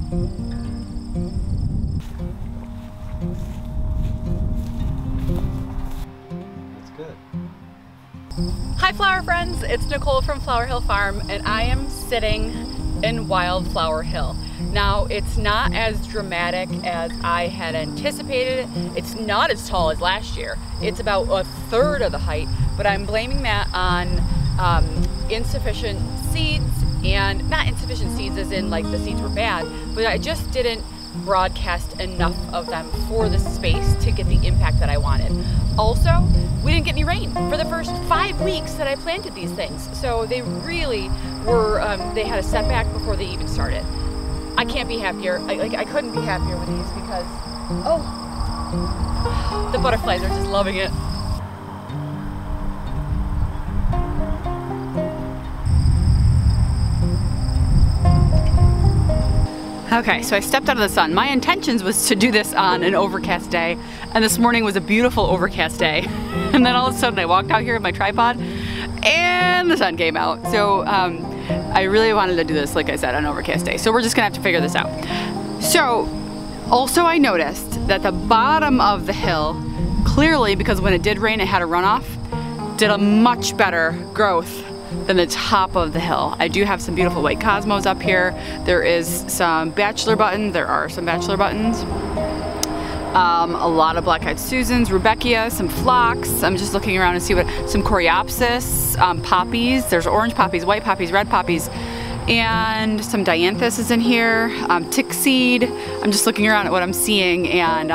It's good. Hi flower friends, it's Nicole from Flower Hill Farm and I am sitting in Wildflower Hill. Now it's not as dramatic as I had anticipated. It's not as tall as last year. It's about a third of the height, but I'm blaming that on insufficient seeds, and not insufficient seeds as in like the seeds were bad, but I just didn't broadcast enough of them for the space to get the impact that I wanted. Also, we didn't get any rain for the first 5 weeks that I planted these things. So they really were, they had a setback before they even started. I can't be happier. I couldn't be happier with these because, oh, the butterflies are just loving it. Okay, so I stepped out of the sun. My intentions was to do this on an overcast day, and this morning was a beautiful overcast day. And then all of a sudden I walked out here with my tripod and the sun came out. So I really wanted to do this, like I said, on an overcast day. So we're just gonna have to figure this out. So also I noticed that the bottom of the hill, clearly because when it did rain it had a runoff, did a much better growth than the top of the hill. I do have some beautiful white cosmos up here. There is some bachelor buttons. There are some bachelor buttons. A lot of black-eyed Susans, Rudbeckia, some phlox. I'm just looking around and see what, some coreopsis, poppies. There's orange poppies, white poppies, red poppies, and some dianthus is in here, tick seed. I'm just looking around at what I'm seeing, and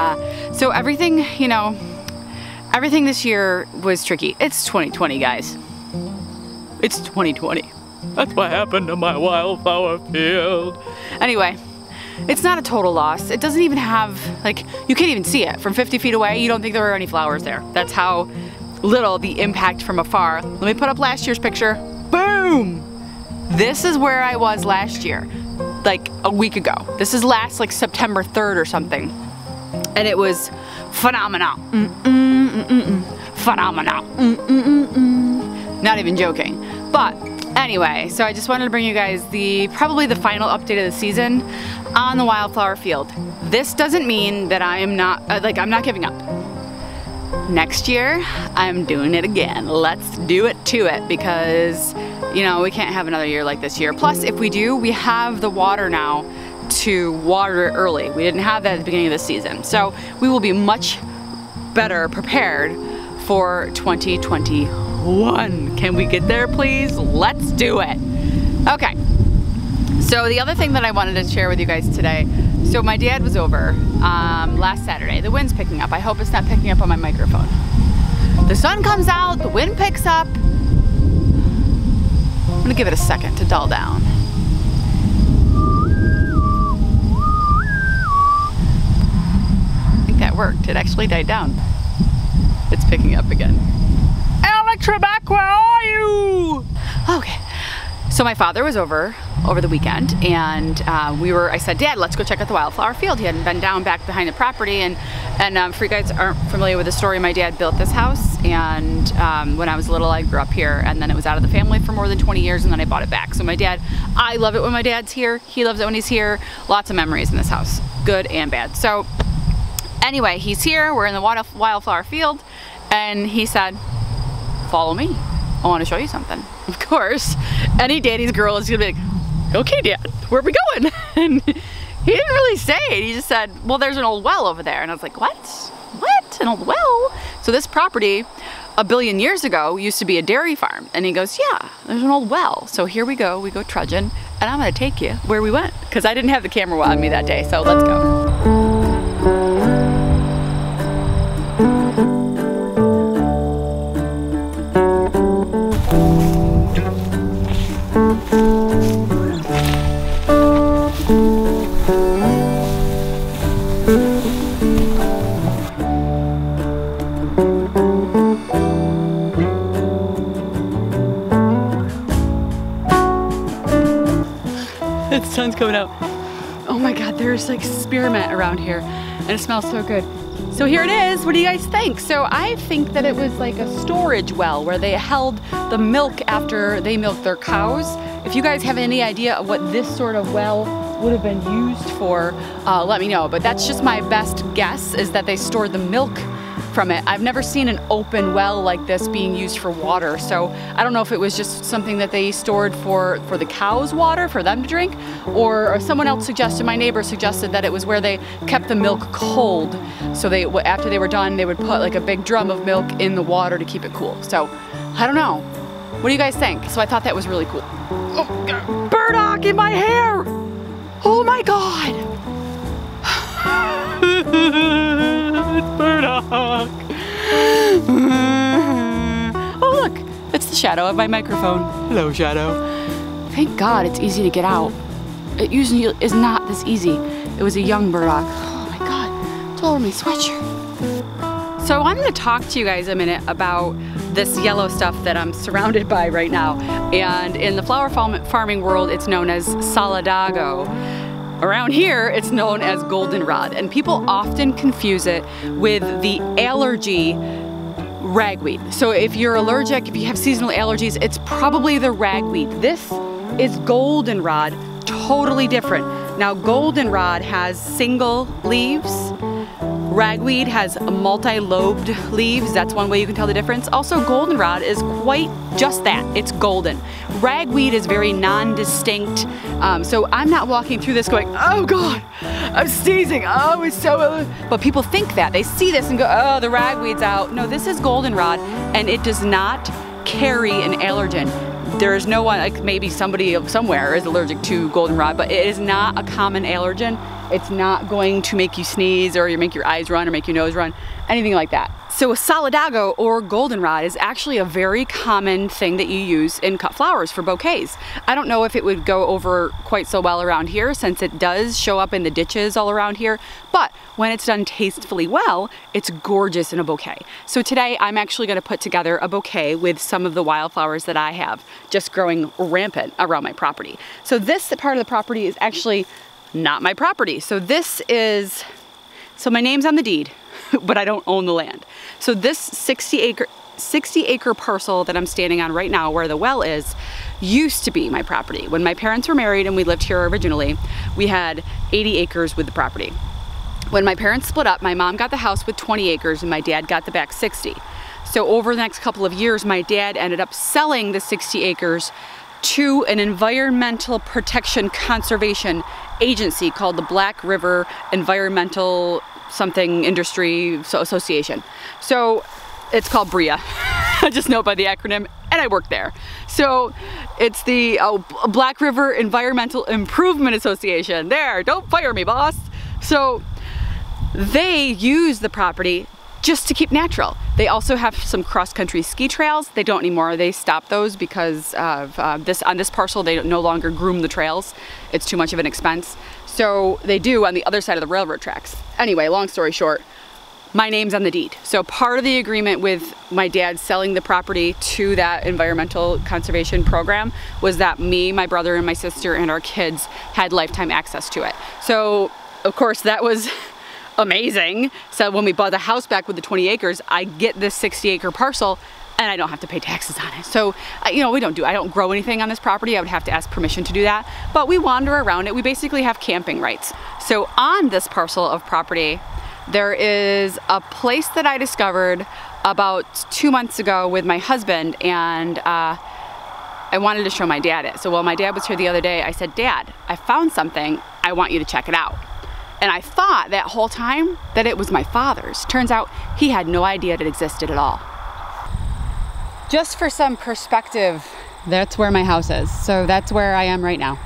so everything, you know, everything this year was tricky. It's 2020, guys. It's 2020. That's what happened to my wildflower field. Anyway, it's not a total loss. It doesn't even have, like, you can't even see it. From 50 feet away, you don't think there were any flowers there. That's how little the impact from afar. Let me put up last year's picture. Boom! This is where I was last year, like a week ago. This is last, like, September 3rd or something. And it was phenomenal. Phenomenal. Not even joking. But anyway, so I just wanted to bring you guys probably the final update of the season on the wildflower field. This doesn't mean that I am not, I'm not giving up. Next year, I'm doing it again. Let's do it to it because, you know, we can't have another year like this year. Plus, if we do, we have the water now to water it early. We didn't have that at the beginning of the season. So we will be much better prepared for 2021. Can we get there, please? Let's do it. Okay. So the other thing that I wanted to share with you guys today, so my dad was over last Saturday. The wind's picking up. I hope it's not picking up on my microphone. The sun comes out, the wind picks up. I'm gonna give it a second to dull down. I think that worked. It actually died down. It's picking up again. Electromac, where are you? Okay. So my father was over the weekend, and I said, Dad, let's go check out the wildflower field. He hadn't been down back behind the property, and for you guys aren't familiar with the story, my dad built this house, and when I was little, I grew up here, and then it was out of the family for more than 20 years, and then I bought it back. So my dad, I love it when my dad's here. He loves it when he's here. Lots of memories in this house, good and bad. So anyway, he's here. We're in the wildflower field, and he said, follow me. I want to show you something. Of course, any daddy's girl is gonna be like, okay, Dad, where are we going? And he didn't really say it. He just said, well, there's an old well over there. And I was like, what? What? An old well? So this property, a billion years ago, used to be a dairy farm. And he goes, yeah, there's an old well. So here we go trudging, and I'm gonna take you where we went, because I didn't have the camera on me that day. So let's go. The sun's coming out. Oh my God, there's like spearmint around here and it smells so good. So here it is. What do you guys think? So I think that it was like a storage well where they held the milk after they milked their cows. If you guys have any idea of what this sort of well would have been used for, let me know. But that's just my best guess, is that they stored the milk from it. I've never seen an open well like this being used for water, so I don't know if it was just something that they stored for the cows' water for them to drink, or someone else suggested, my neighbor suggested, that it was where they kept the milk cold. So they, after they were done, they would put like a big drum of milk in the water to keep it cool. So I don't know. What do you guys think? So I thought that was really cool. Oh, God. Burdock in my hair! Oh my God! It's burdock! Oh look, it's the shadow of my microphone. Hello, shadow. Thank God it's easy to get out. It usually is not this easy. It was a young burdock. Oh my God, it's all over my sweatshirt. So I wanted to talk to you guys a minute about this yellow stuff that I'm surrounded by right now. And in the flower farming world, it's known as solidago. Around here, it's known as goldenrod, and people often confuse it with the allergy ragweed. So if you're allergic, if you have seasonal allergies, it's probably the ragweed. This is goldenrod, totally different. Now, goldenrod has single leaves. Ragweed has multi-lobed leaves. That's one way you can tell the difference. Also, goldenrod is quite just that. It's golden. Ragweed is very non-distinct. So I'm not walking through this going, oh God, I'm sneezing. Oh, it's so... But people think that. They see this and go, oh, the ragweed's out. No, this is goldenrod, and it does not carry an allergen. There is no one, like maybe somebody somewhere is allergic to goldenrod, but it is not a common allergen. It's not going to make you sneeze or make your eyes run or make your nose run, anything like that. So a solidago or goldenrod is actually a very common thing that you use in cut flowers for bouquets. I don't know if it would go over quite so well around here, since it does show up in the ditches all around here, but when it's done tastefully well, it's gorgeous in a bouquet. So today I'm actually going to put together a bouquet with some of the wildflowers that I have just growing rampant around my property. So this part of the property is actually not my property. So this is, so my name's on the deed, but I don't own the land. So this 60 acre parcel that I'm standing on right now, where the well is, used to be my property. When my parents were married and we lived here originally, we had 80 acres with the property. When my parents split up, my mom got the house with 20 acres and my dad got the back 60. So over the next couple of years, my dad ended up selling the 60 acres to an environmental protection conservation agency called the Black River Environmental something Industry Association. So it's called BRIA. I just know it by the acronym, and I work there. So it's the Black River Environmental Improvement Association. There, don't fire me, boss. So they use the property just to keep natural. They also have some cross-country ski trails. They don't anymore. They stopped those because of on this parcel, they no longer groom the trails. It's too much of an expense. So they do on the other side of the railroad tracks. Anyway, long story short, my name's on the deed. So part of the agreement with my dad selling the property to that environmental conservation program was that me, my brother, and my sister and our kids had lifetime access to it. So of course that was amazing. So when we bought the house back with the 20 acres, I get this 60 acre parcel and I don't have to pay taxes on it. So, you know, I don't grow anything on this property. I would have to ask permission to do that, but we wander around it. We basically have camping rights. So on this parcel of property, there is a place that I discovered about 2 months ago with my husband, and I wanted to show my dad it. So while my dad was here the other day, I said, Dad, I found something. I want you to check it out. And I thought that whole time that it was my father's. Turns out he had no idea that it existed at all. Just for some perspective, that's where my house is. So that's where I am right now.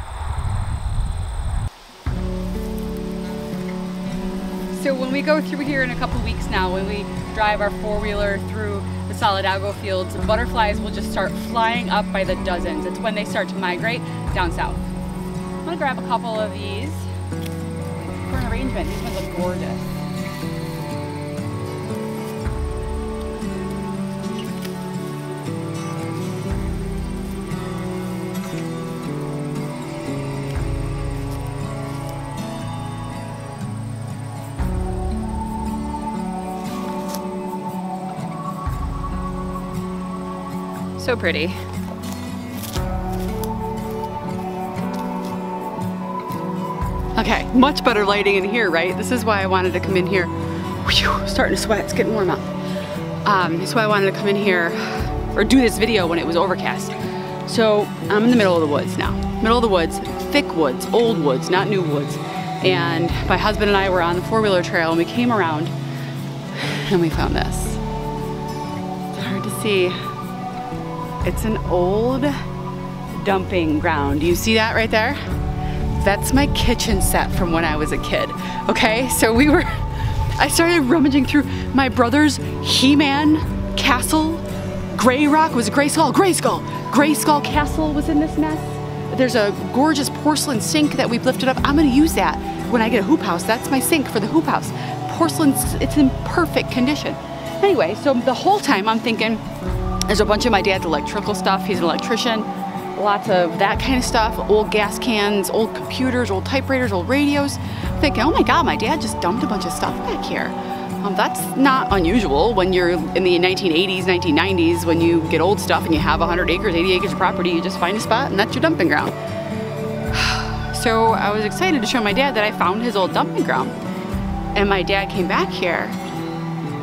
So when we go through here in a couple weeks now, when we drive our four-wheeler through the solidago fields, butterflies will just start flying up by the dozens. It's when they start to migrate down south. I'm gonna grab a couple of these for an arrangement. These ones look gorgeous. So pretty. Okay, much better lighting in here, right? This is why I wanted to come in here. Whew, starting to sweat, it's getting warm out. This is why I wanted to come in here or do this video when it was overcast. So I'm in the middle of the woods now. Middle of the woods, thick woods, old woods, not new woods. And my husband and I were on the four-wheeler trail and we came around and we found this. It's hard to see. It's an old dumping ground. Do you see that right there? That's my kitchen set from when I was a kid. Okay, so I started rummaging through my brother's He-Man castle. Gray Rock was a Grayskull. Grayskull castle was in this mess. There's a gorgeous porcelain sink that we've lifted up. I'm gonna use that when I get a hoop house. That's my sink for the hoop house. Porcelain, it's in perfect condition. Anyway, so the whole time I'm thinking, there's a bunch of my dad's electrical stuff. He's an electrician. Lots of that kind of stuff. Old gas cans, old computers, old typewriters, old radios. I'm thinking, oh my God, my dad just dumped a bunch of stuff back here. That's not unusual when you're in the 1980s, 1990s, when you get old stuff and you have 100 acres, 80 acres of property, you just find a spot and that's your dumping ground. So I was excited to show my dad that I found his old dumping ground. And my dad came back here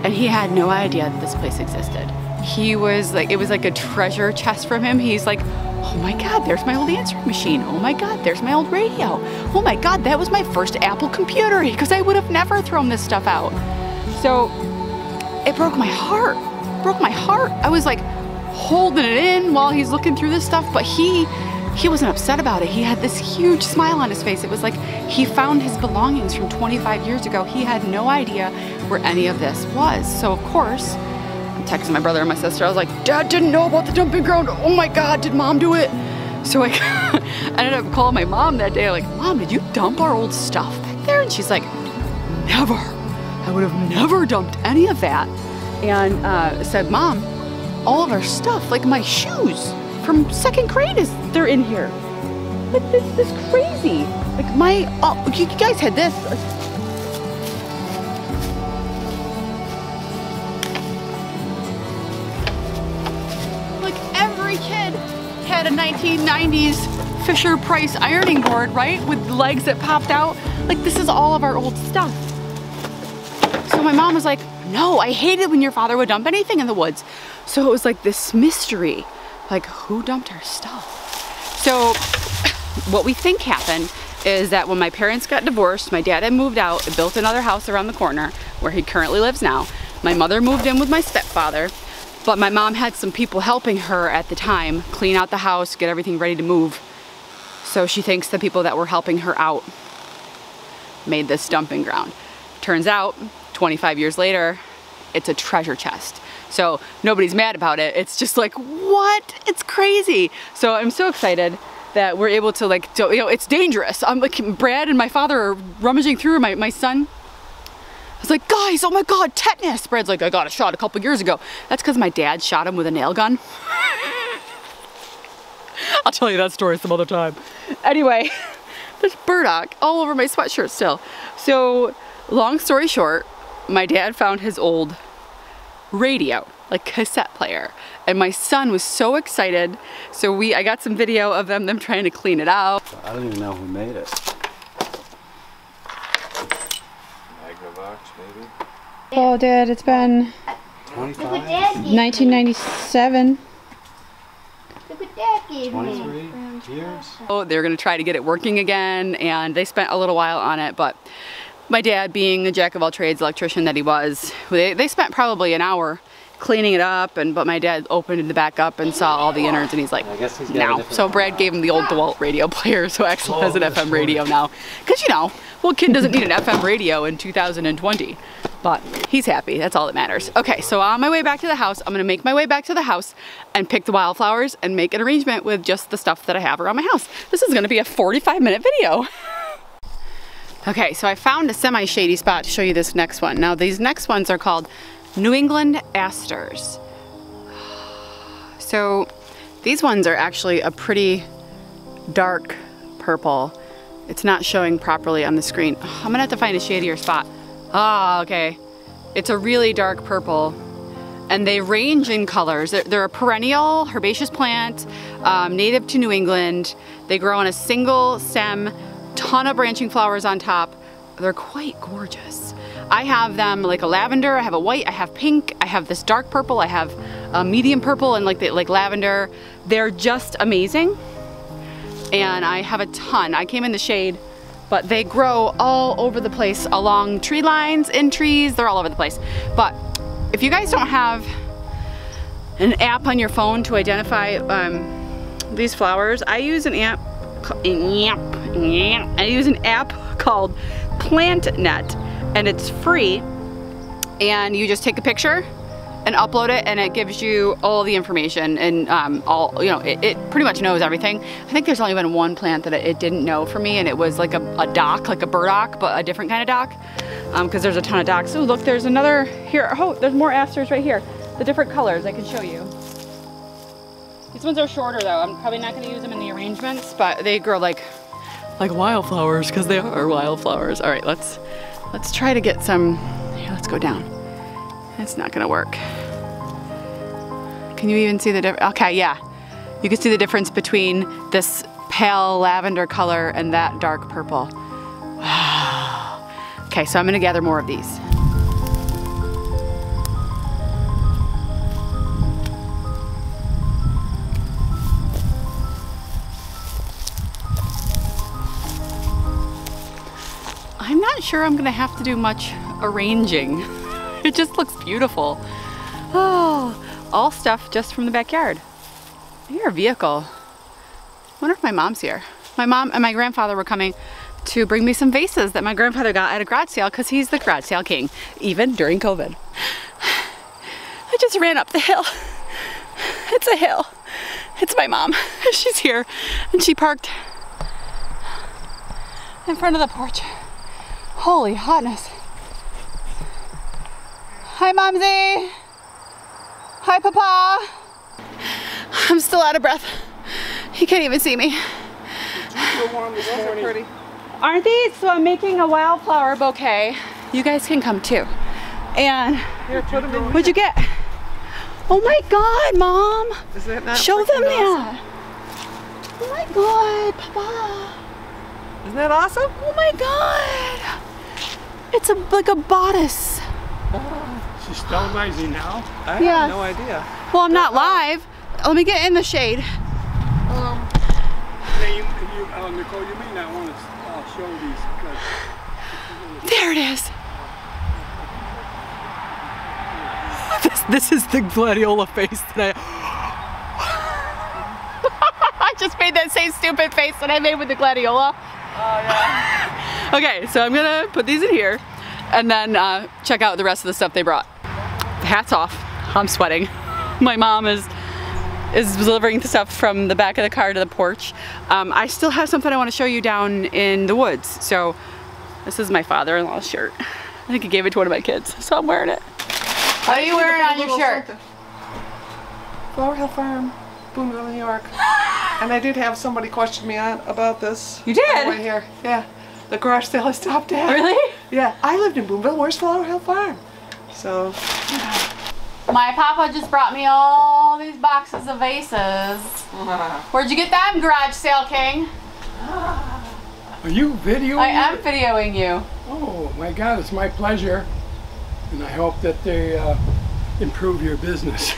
and he had no idea that this place existed. He was like, it was like a treasure chest from him. He's like, oh my God, there's my old answering machine. Oh my God, there's my old radio. Oh my God, that was my first Apple computer, because I would have never thrown this stuff out. So it broke my heart, I was like holding it in while he's looking through this stuff, but he wasn't upset about it. He had this huge smile on his face. It was like he found his belongings from 25 years ago. He had no idea where any of this was. So of course, I'm texting my brother and my sister. I was like, Dad didn't know about the dumping ground. Oh my God, did Mom do it? So I ended up calling my mom that day, like, Mom, did you dump our old stuff back there? And she's like, never. I would have never dumped any of that. And said, Mom, all of our stuff, like my shoes from second grade, they're in here. Like this is crazy. Like you guys had this. Like every kid had a 1990s Fisher-Price ironing board, right? With legs that popped out. Like this is all of our old stuff. So my mom was like, no, I hated when your father would dump anything in the woods. So it was like this mystery, like who dumped our stuff? So what we think happened is that when my parents got divorced, my dad had moved out and built another house around the corner where he currently lives now. My mother moved in with my stepfather, but my mom had some people helping her at the time clean out the house, get everything ready to move. So she thinks the people that were helping her out made this dumping ground. Turns out, 25 years later, it's a treasure chest. So nobody's mad about it. It's just like, what? It's crazy. So I'm so excited that we're able to it's dangerous. I'm like, Brad and my father are rummaging through. My son, I was like, guys, oh my God, tetanus. Brad's like, I got a shot a couple years ago. That's because my dad shot him with a nail gun. I'll tell you that story some other time. Anyway, there's burdock all over my sweatshirt still. So long story short, my dad found his old radio, like cassette player, and my son was so excited. So I got some video of them trying to clean it out. I don't even know who made it. Magnavox, maybe? Oh, Dad, it's been 25? 1997. Look what Dad gave 23 years? Oh, they're gonna try to get it working again, and they spent a little while on it, but my dad, being the jack of all trades electrician that he was, they spent probably an hour cleaning it up, but my dad opened it back up and saw all the innards, and he's like, I guess he's got now. So Brad gave him the old DeWalt radio player, so Axel has an FM radio now. Because, you know, well, kid doesn't need an FM radio in 2020, but he's happy. That's all that matters. Okay, so on my way back to the house, I'm gonna make my way back to the house and pick the wildflowers and make an arrangement with just the stuff that I have around my house. This is gonna be a 45-minute video. Okay, so I found a semi-shady spot to show you this next one. Now, these next ones are called New England asters. So these ones are actually a pretty dark purple. It's not showing properly on the screen. I'm gonna have to find a shadier spot. Ah, okay. It's a really dark purple, and they range in colors. They're a perennial herbaceous plant, native to New England. They grow on a single stem ton of branching flowers on top. They're quite gorgeous. I have them like a lavender, I have a white, I have pink, I have this dark purple, I have a medium purple and like lavender. They're just amazing. And I have a ton. I came in the shade, but they grow all over the place along tree lines, in trees, they're all over the place. But if you guys don't have an app on your phone to identify these flowers, I use an app called PlantNet, and it's free, and you just take a picture and upload it, and it gives you all the information, and it pretty much knows everything. I think there's only been one plant that it didn't know for me, and it was like a dock, like a burdock, but a different kind of dock, because there's a ton of docks. Oh, look, there's another here. Oh, there's more asters right here. The different colors, I can show you. These ones are shorter though. I'm probably not going to use them in the arrangements, but they grow like wildflowers, because they are wildflowers. All right, let's try to get some. Here, let's go down. It's not gonna work. Can you even see the difference? Okay, yeah. You can see the difference between this pale lavender color and that dark purple. Wow. Okay, so I'm gonna gather more of these. I'm not sure I'm gonna have to do much arranging. It just looks beautiful. Oh, all stuff just from the backyard. Your vehicle. I wonder if my mom's here. My mom and my grandfather were coming to bring me some vases that my grandfather got at a garage sale, because he's the garage sale king, even during COVID. I just ran up the hill. It's a hill. It's my mom. She's here, and she parked in front of the porch. Holy hotness. Hi, Momsy. Hi, Papa. I'm still out of breath. He can't even see me. Those are pretty. Aren't these? So I'm making a wildflower bouquet. You guys can come too. And Here, put them in. what'd you get? Oh my God, Mom. Is that not Show them freaking awesome? that. Oh my God, Papa. Isn't that awesome? Oh my God. It's like a bodice. She's still amazing now. I Yes. have no idea. Well, I'm not live. Let me get in the shade. Now Nicole, you may not want to show these because There it is. This is the gladiola face that I just made that same stupid face that I made with the gladiola. Oh yeah. Okay, so I'm gonna put these in here and then check out the rest of the stuff they brought. Hats off. I'm sweating. My mom is delivering the stuff from the back of the car to the porch. I still have something I want to show you down in the woods. So this is my father-in-law's shirt. I think he gave it to one of my kids, so I'm wearing it. What are you wearing on your shirt? Flower Hill Farm, Boonville, New York. And I did have somebody question me about this. You did? Right here. Yeah. The garage sale I stopped at. Really? Yeah. I lived in Boonville. Where's Flower Hill Farm? So. My papa just brought me all these boxes of vases. Where'd you get them, garage sale king? are you videoing? I am videoing you. Oh my God, it's my pleasure, and I hope that they improve your business.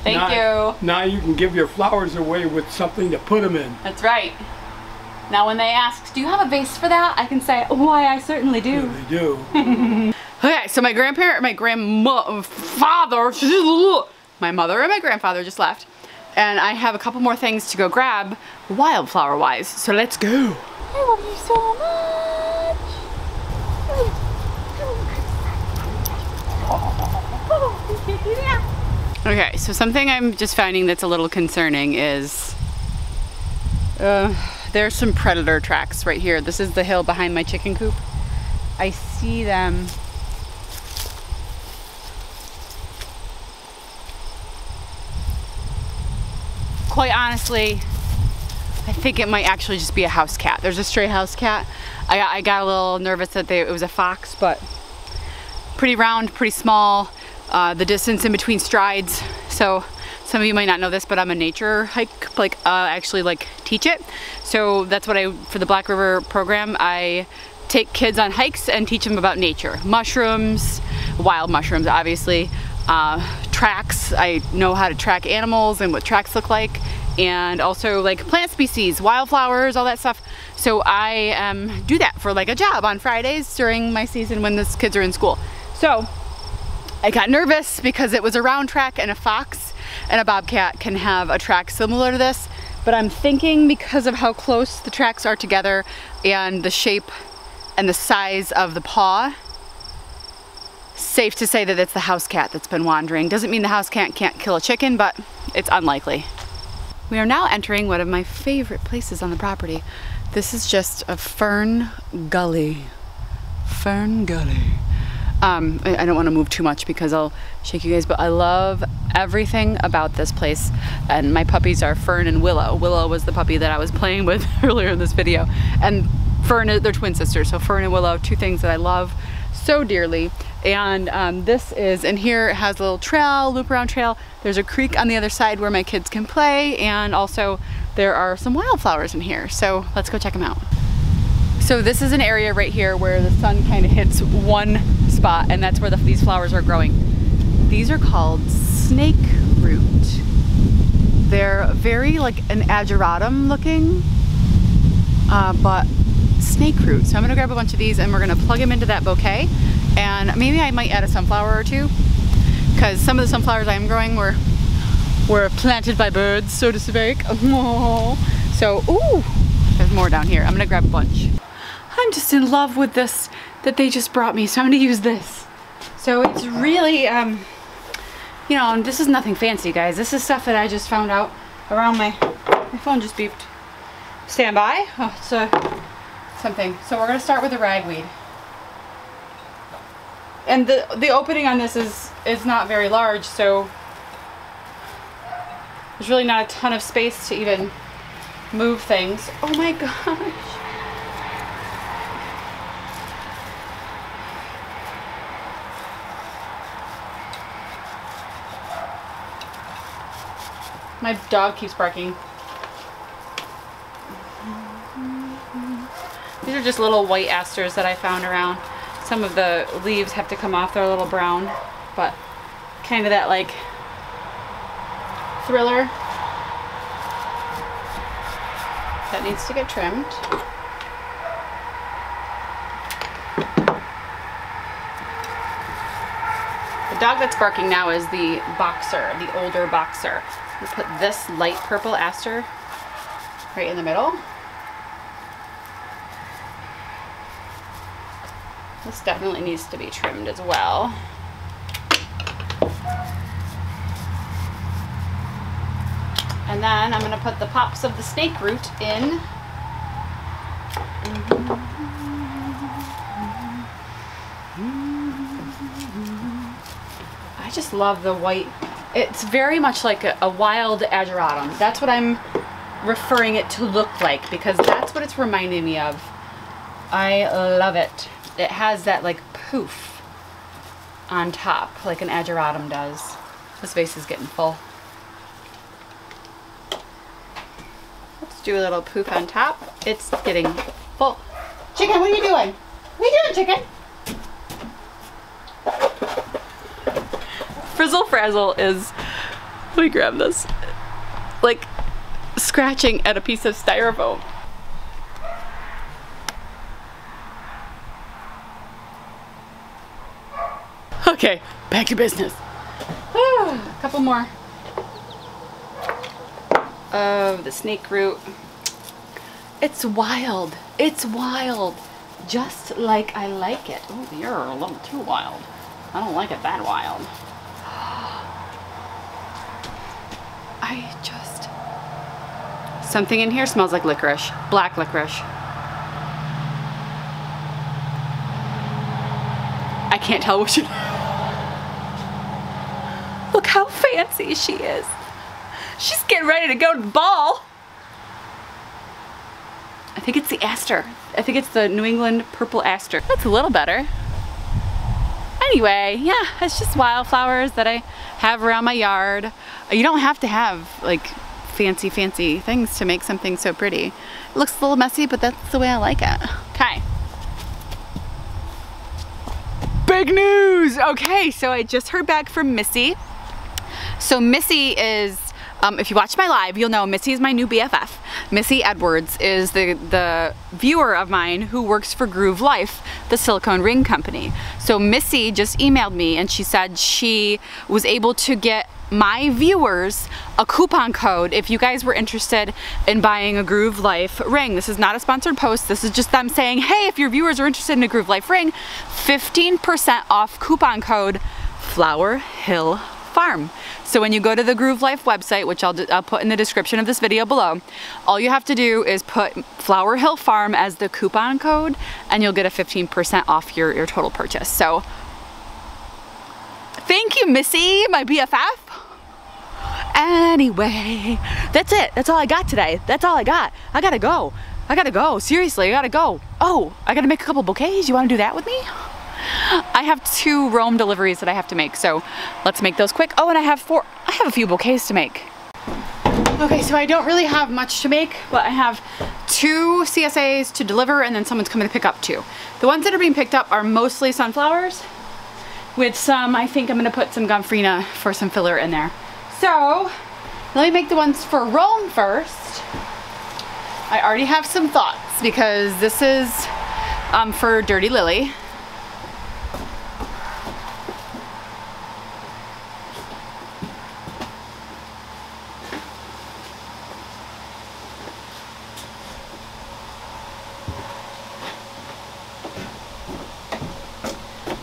Thank you. Now you can give your flowers away with something to put them in. That's right. Now when they ask, do you have a vase for that? I can say, why, I certainly do. Yeah, they do. Okay, so my mother, my mother and my grandfather just left. And I have a couple more things to go grab wildflower wise. So let's go. I love you so much. Okay, so something I'm just finding that's a little concerning is there's some predator tracks right here. This is the hill behind my chicken coop. I see them. Quite honestly, I think it might actually just be a house cat. There's a stray house cat. I got a little nervous that it was a fox, but pretty round, pretty small. The distance in between strides. So Some of you might not know this, but I'm a nature hike, like actually like teach it. So that's what for the Black River program, I take kids on hikes and teach them about nature. Mushrooms, wild mushrooms, obviously. Tracks, I know how to track animals and what tracks look like. And also like plant species, wildflowers, all that stuff. So I do that for like a job on Fridays during my season when the kids are in school. So I got nervous because it was a round track, and a fox and a bobcat can have a track similar to this. But I'm thinking because of how close the tracks are together and the shape and the size of the paw, safe to say that it's the house cat that's been wandering. Doesn't mean the house cat can't kill a chicken, but it's unlikely. We are now entering one of my favorite places on the property. This is just a fern gully. Fern gully. I don't want to move too much because I'll shake you guys, but I love everything about this place. And my puppies are Fern and Willow. Willow was the puppy that I was playing with earlier in this video. And Fern, they're twin sisters. So Fern and Willow, two things that I love so dearly. And this is, and here it has a little trail, loop around trail. There's a creek on the other side where my kids can play. And also there are some wildflowers in here. So let's go check them out. So this is an area right here where the sun kind of hits one spot, and that's where these flowers are growing. These are called snake root. They're very like an ageratum looking, but snake root. So I'm gonna grab a bunch of these and we're gonna plug them into that bouquet. And maybe I might add a sunflower or two, because some of the sunflowers I'm growing were planted by birds, so to speak. So, ooh, there's more down here. I'm gonna grab a bunch. I'm just in love with this that they just brought me, so I'm gonna use this. So it's really, you know, this is nothing fancy, guys. This is stuff that I just found out around my phone just beeped. Stand by. Oh, it's something. So we're gonna start with the ragweed. And the opening on this is not very large, so there's really not a ton of space to even move things. Oh my gosh. My dog keeps barking. These are just little white asters that I found around. Some of the leaves have to come off, they're a little brown, but kind of that like thriller that needs to get trimmed. The dog that's barking now is the boxer, the older boxer. We put this light purple aster right in the middle. This definitely needs to be trimmed as well. And then I'm going to put the pops of the snake root in. I just love the white. It's very much like a wild ageratum. That's what I'm referring it to look like, because that's what it's reminding me of. I love it. It has that like poof on top, like an ageratum does. This vase is getting full. Let's do a little poof on top. It's getting full. Chicken, what are you doing? What are you doing, chicken? Frizzle Frazzle is, let me grab this, like scratching at a piece of styrofoam. Okay, back to business. A couple more of the snake root. It's wild. It's wild. Just like I like it. Oh, you're a little too wild. I don't like it that wild. Something in here smells like licorice. Black licorice. I can't tell which. Look how fancy she is. She's getting ready to go to the ball. I think it's the aster. I think it's the New England purple aster. That's a little better. I anyway, yeah, it's just wildflowers that I have around my yard. You don't have to have like fancy things to make something so pretty. It looks a little messy, but that's the way I like it. Okay. Big news! Okay, so I just heard back from Missy. So Missy is, if you watch my live, you'll know Missy is my new BFF. Missy Edwards is the viewer of mine who works for Groove Life, the silicone ring company. So Missy just emailed me and she said she was able to get my viewers a coupon code if you guys were interested in buying a Groove Life ring. This is not a sponsored post. This is just them saying, hey, if your viewers are interested in a Groove Life ring, 15% off coupon code Flower Hill Farm. So when you go to the Groove Life website, which I'll put in the description of this video below, all you have to do is put Flower Hill Farm as the coupon code and you'll get a 15% off your total purchase. So thank you, Missy, my BFF. Anyway, that's it. That's all I got today. That's all I got. I gotta go. I gotta go. Seriously, I gotta go. Oh, I gotta make a couple bouquets. You wanna do that with me? I have 2 Rome deliveries that I have to make, so let's make those quick. Oh, and I have a few bouquets to make. Okay, so I don't really have much to make, but I have 2 CSAs to deliver and then someone's coming to pick up 2. The ones that are being picked up are mostly sunflowers with some, I think I'm gonna put some Gomphrena for some filler in there. So, let me make the ones for Rome first. I already have some thoughts because this is for Dirty Lily.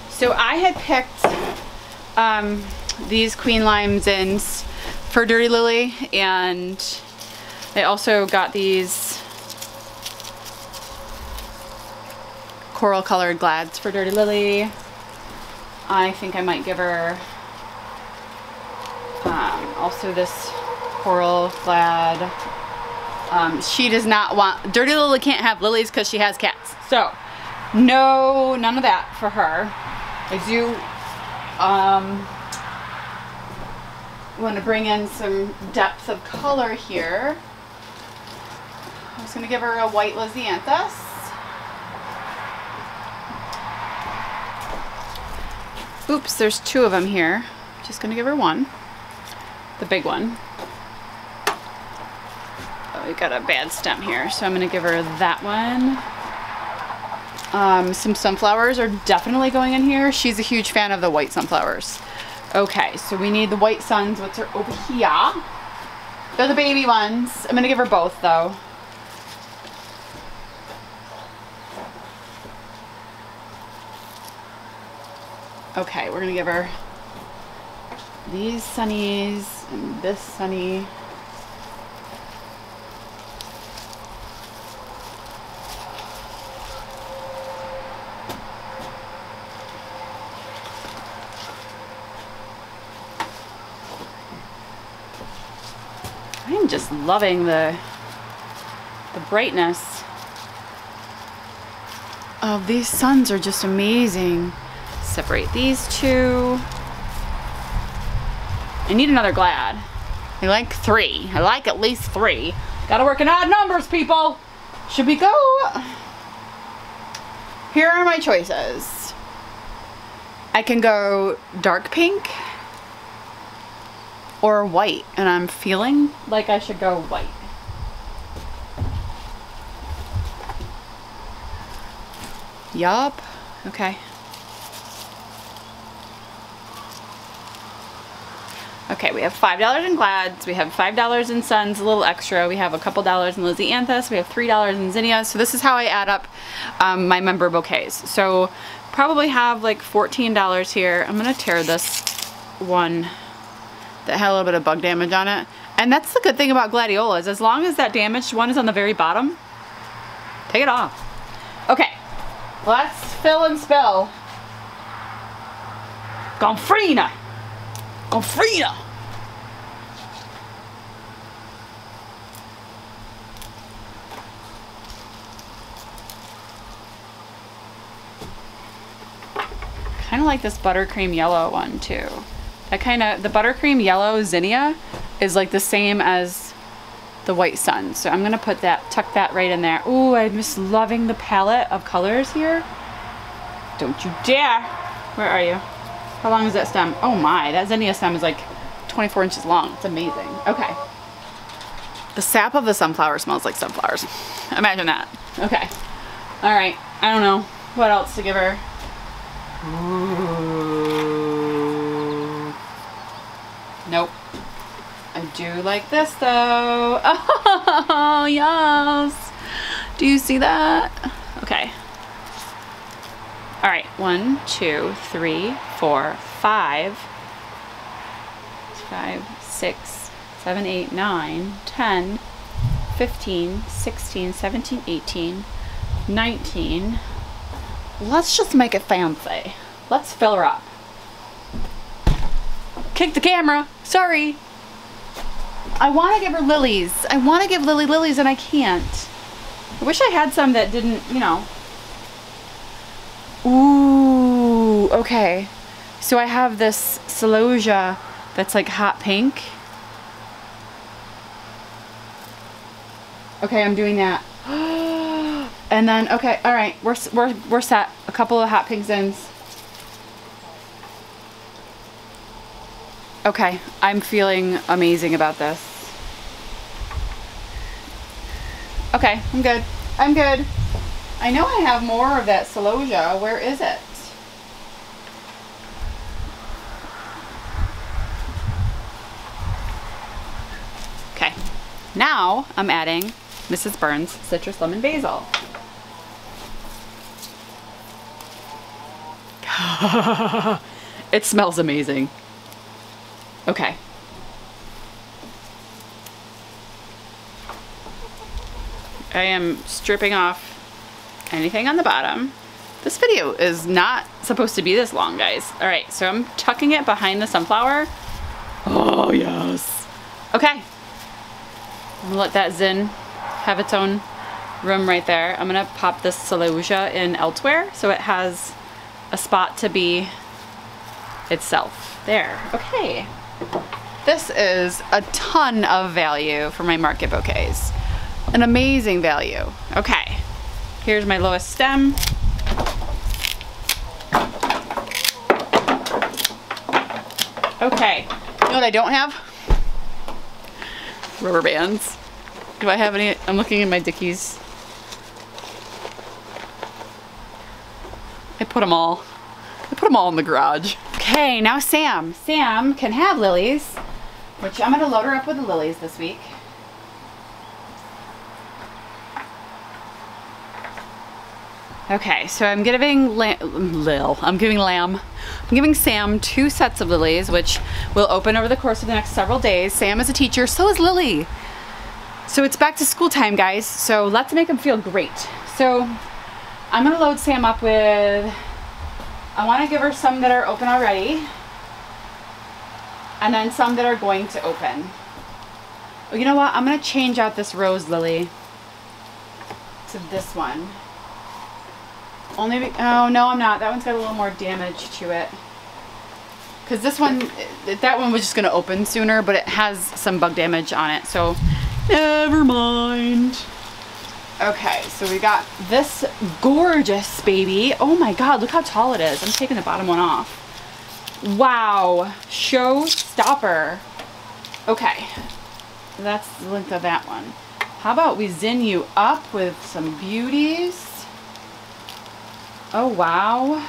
So I had picked these Queen Lime Zins for Dirty Lily, and I also got these coral colored Glads for Dirty Lily. I think I might give her also this coral Glad. She does not want, Dirty Lily can't have lilies because she has cats. So no, none of that for her. I do want to bring in some depth of color here. I'm just going to give her a white Lisianthus. Oops, there's 2 of them here. Just going to give her one. The big one. Oh, we got a bad stem here, so I'm going to give her that one. Some sunflowers are definitely going in here. She's a huge fan of the white sunflowers. Okay, so we need the white suns, which are over here. They're the baby ones. I'm gonna give her both though. Okay, we're gonna give her these sunnies and this sunny. I'm just loving the brightness of these suns are just amazing. Separate these 2. I need another Glad. I like 3. I like at least 3. Gotta work in odd numbers, people. Should we go? Here are my choices. I can go dark pink or white, and I'm feeling like I should go white. Yup. Okay. Okay, we have $5 in Glads, we have $5 in Suns, a little extra, we have a couple dollars in Lisianthus, we have $3 in Zinnias. So this is how I add up my member bouquets. So probably have like $14 here. I'm gonna tear this one that had a little bit of bug damage on it. And that's the good thing about gladiolas, as long as that damaged one is on the very bottom, take it off. Okay, let's fill and spill. Gomphrena. Gomphrena. kind of like this buttercream yellow one too. That kind of, the buttercream yellow zinnia is like the same as the white sun. So I'm gonna put that, tuck that right in there. Ooh, I'm just loving the palette of colors here. Don't you dare. Where are you? How long is that stem? Oh my, that zinnia stem is like 24 inches long. It's amazing. Okay. The sap of the sunflower smells like sunflowers. Imagine that. Okay. All right. I don't know what else to give her. Ooh. Nope. I do like this though. Oh, yes. Do you see that? Okay. All right. 1, 2, 3, 4, 5, 6, 7, 8, 9, 10, 15, 16, 17, 18, 19. Let's just make it fancy. Let's fill her up. Kick the camera. Sorry. I want to give her lilies. I want to give Lily lilies and I can't. I wish I had some that didn't, you know. Ooh, okay. So I have this celosia that's like hot pink. Okay, I'm doing that. And then, okay, all right, we're set. A couple of hot pink zins. Okay, I'm feeling amazing about this. Okay, I'm good. I'm good. I know I have more of that celosia. Where is it? Okay, now I'm adding Mrs. Burns Citrus Lemon Basil. It smells amazing. Okay. I am stripping off anything on the bottom. This video is not supposed to be this long, guys. All right, so I'm tucking it behind the sunflower. Oh, yes. Okay. I'm gonna let that zin have its own room right there. I'm gonna pop this celosia in elsewhere so it has a spot to be itself. There, okay. This is a ton of value for my market bouquets. An amazing value. Okay, here's my lowest stem. Okay, you know what I don't have? Rubber bands. Do I have any? I'm looking in my Dickies. I put them all in the garage. Okay, now Sam. Sam can have lilies, which I'm gonna load her up with the lilies this week. Okay, so I'm giving Sam 2 sets of lilies, which will open over the course of the next several days. Sam is a teacher, so is Lily. So it's back to school time, guys. So let's make them feel great. So I'm gonna load Sam up with, I wanna give her some that are open already, and then some that are going to open. Oh, you know what? I'm gonna change out this rose lily to this one. Only oh no, I'm not. That one's got a little more damage to it. Because this one, that one was just gonna open sooner, but it has some bug damage on it, so never mind. Okay, so we got this gorgeous baby. Oh my God, look how tall it is. I'm taking the bottom one off. Wow, showstopper. Okay, that's the length of that one. How about we zin you up with some beauties? Oh wow.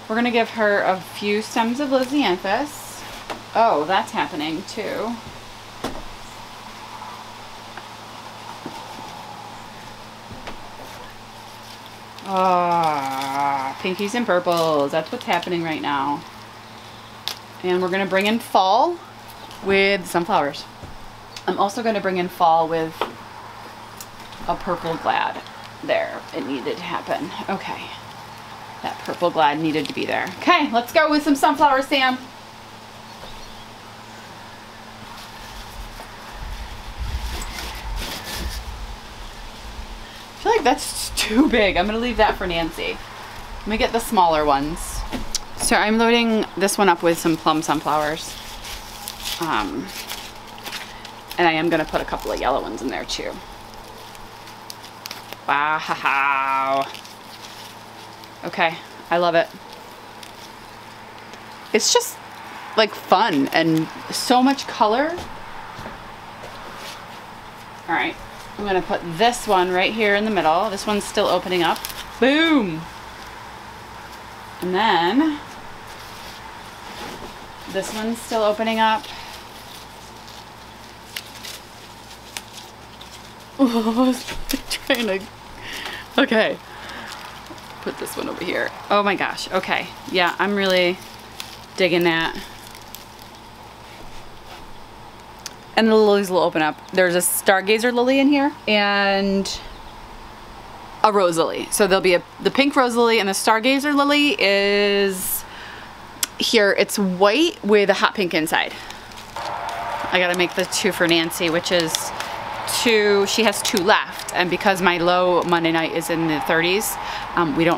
We're gonna give her a few stems of Lisianthus. Oh, that's happening too. Ah, pinkies and purples. That's what's happening right now. And we're gonna bring in fall with sunflowers. I'm also gonna bring in fall with a purple glad. There, it needed to happen. Okay. That purple glad needed to be there. Okay, let's go with some sunflowers, Sam. I feel like that's too big. I'm gonna leave that for Nancy. Let me get the smaller ones. So I'm loading this one up with some plum sunflowers. And I am gonna put a couple of yellow ones in there too. Wow. Okay, I love it. It's just like fun and so much color. All right, I'm gonna put this one right here in the middle. This one's still opening up. Boom. And then this one's still opening up. Oh, trying to, okay. Put this one over here. Oh my gosh, okay. Yeah, I'm really digging that. And the lilies will open up. There's a stargazer lily in here and a rose lily. So there'll be the pink rose lily, and the stargazer lily is here. It's white with a hot pink inside. I gotta make the 2 for Nancy, which is 2. She has 2 left, and because my low Monday night is in the 30s,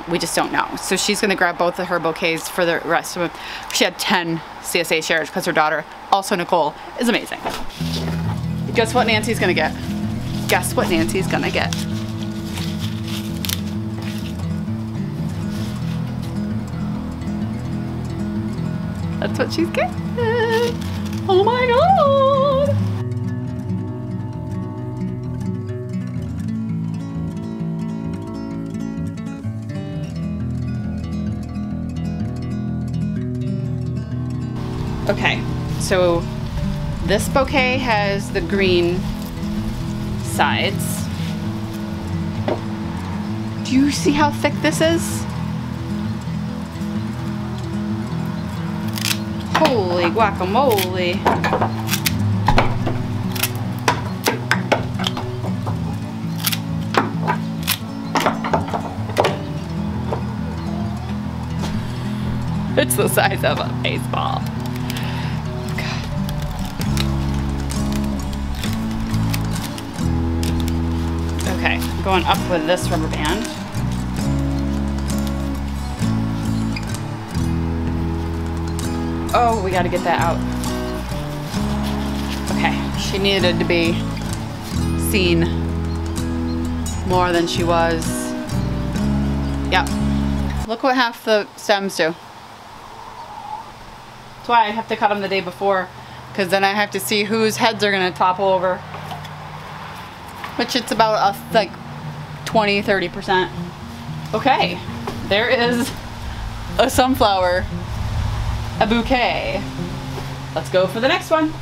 we just don't know. So she's gonna grab both of her bouquets for the rest of it. She had 10 CSA shares because her daughter, also Nicole, is amazing. Guess what Nancy's gonna get? Guess what Nancy's gonna get? That's what she's getting. Oh my God. Okay, so this bouquet has the green sides. Do you see how thick this is? Holy guacamole. It's the size of a baseball. Okay, going up with this rubber band. Oh, we gotta get that out. Okay, she needed to be seen more than she was. Yep. Look what half the stems do. That's why I have to cut them the day before, because then I have to see whose heads are gonna topple over. Which it's about like 20–30%. Okay, there is a sunflower, a bouquet. Let's go for the next one.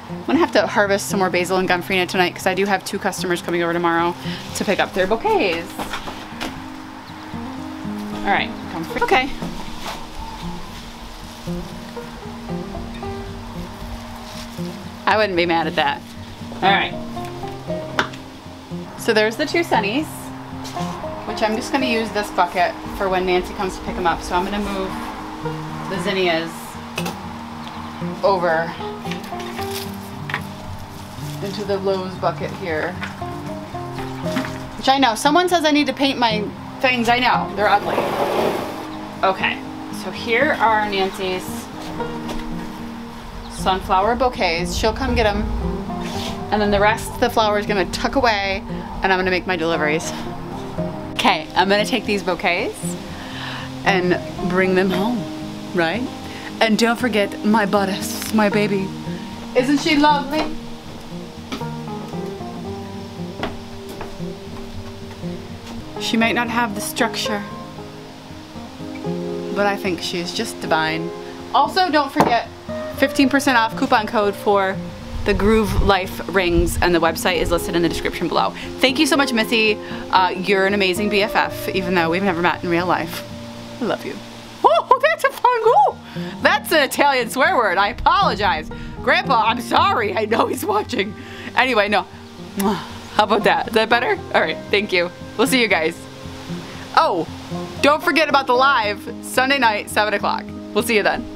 I'm gonna have to harvest some more basil and gomphrena tonight because I do have 2 customers coming over tomorrow to pick up their bouquets. All right, gomphrena. Okay. I wouldn't be mad at that. All right. So there's the 2 sunnies, which I'm just gonna use this bucket for when Nancy comes to pick them up. So I'm gonna move the zinnias over into the Lowe's bucket here. Which I know, someone says I need to paint my things. I know, they're ugly. Okay, so here are Nancy's sunflower bouquets. She'll come get them. And then the rest of the flower is gonna tuck away and I'm gonna make my deliveries. Okay, I'm gonna take these bouquets and bring them home, right? And don't forget my bodice, my baby. Isn't she lovely? She might not have the structure, but I think she's just divine. Also, don't forget 15% off coupon code for the Groove Life rings, and the website is listed in the description below. Thank you so much, Missy. You're an amazing BFF, even though we've never met in real life. I love you. Oh, that's a fun goal. That's an Italian swear word. I apologize. Grandpa, I'm sorry. I know he's watching. Anyway, no. How about that? Is that better? All right, thank you. We'll see you guys. Oh, don't forget about the live Sunday night, 7 o'clock. We'll see you then.